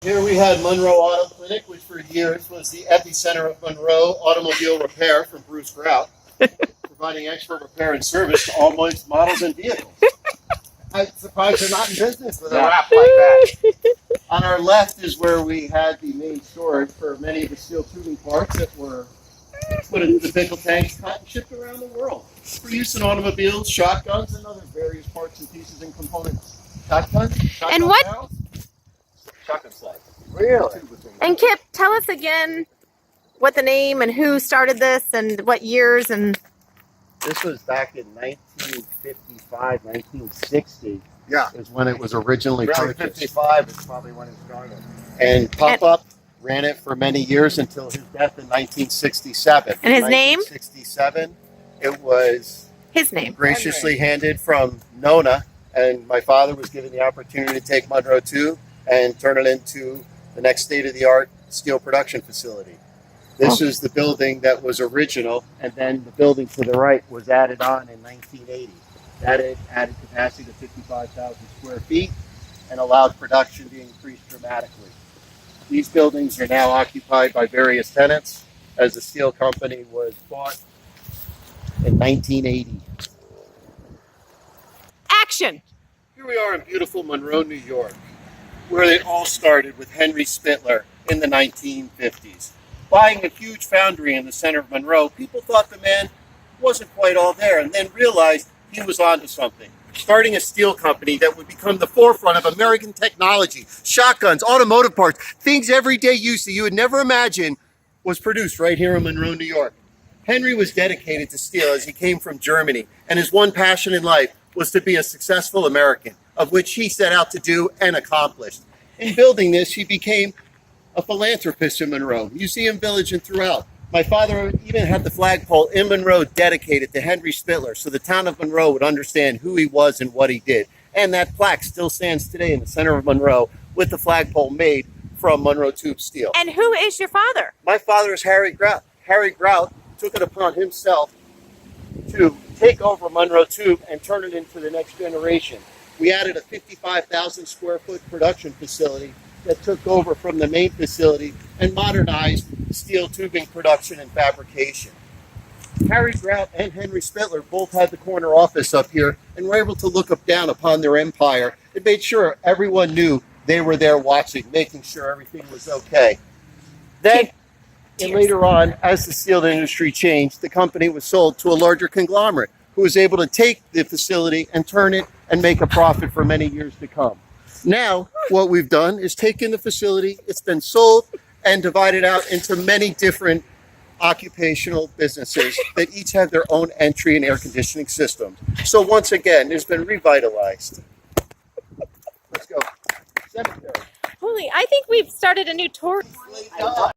Here we had Monroe Auto Clinic, which for years was the epicenter of Monroe automobile repair from Bruce Grout, providing expert repair and service to all models and vehicles. I'm surprised they're not in business with a wrap like that. On our left is where we had the main storage for many of the steel tubing parts that were put into the pickle tanks, cut and shipped around the world for use in automobiles, shotguns, and other various parts and pieces and components. Shotguns? And what? Barrels? Shotgun slide. Really? And Kip, tell us again what the name and who started this and what years and... This was back in 1955, 1960. Yeah. Is when it was originally Really, purchased. 55 is probably when it started. And Pop-Up ran it for many years until his death in 1967. And his in name? 1967, it was His name. graciously handed from Nona, and my father was given the opportunity to take Monroe Tube and turn it into the next state-of-the-art steel production facility. This is the building that was original, and then the building to the right was added on in 1980. That added capacity to 55,000 square feet and allowed production to increase dramatically. These buildings are now occupied by various tenants as the steel company was bought in 1980. Action! Here we are in beautiful Monroe, New York, where it all started with Henry Spittler in the 1950s. Buying a huge foundry in the center of Monroe, people thought the man wasn't quite all there and then realized he was onto something. Starting a steel company that would become the forefront of American technology, shotguns, automotive parts, things everyday use that you would never imagine was produced right here in Monroe, New York. Henry was dedicated to steel as he came from Germany, and his one passion in life was to be a successful American, of which he set out to do and accomplished. In building this, he became a philanthropist in Monroe, Museum Village, and throughout. My father even had the flagpole in Monroe dedicated to Henry Spittler, so the town of Monroe would understand who he was and what he did. And that plaque still stands today in the center of Monroe with the flagpole made from Monroe Tube steel. And who is your father? My father is Harry Grout. Harry Grout took it upon himself to take over Monroe Tube and turn it into the next generation. We added a 55,000 square foot production facility that took over from the main facility and modernized steel tubing production and fabrication. Harry Grout and Henry Spittler both had the corner office up here and were able to look up down upon their empire and made sure everyone knew they were there watching, making sure everything was okay. Then, and later on, as the steel industry changed, the company was sold to a larger conglomerate who was able to take the facility and turn it and make a profit for many years to come. Now, what we've done is taken the facility, it's been sold and divided out into many different occupational businesses that each have their own entry and air conditioning systems. So once again, it's been revitalized. Let's go. Cemetery. Holy, I think we've started a new tour.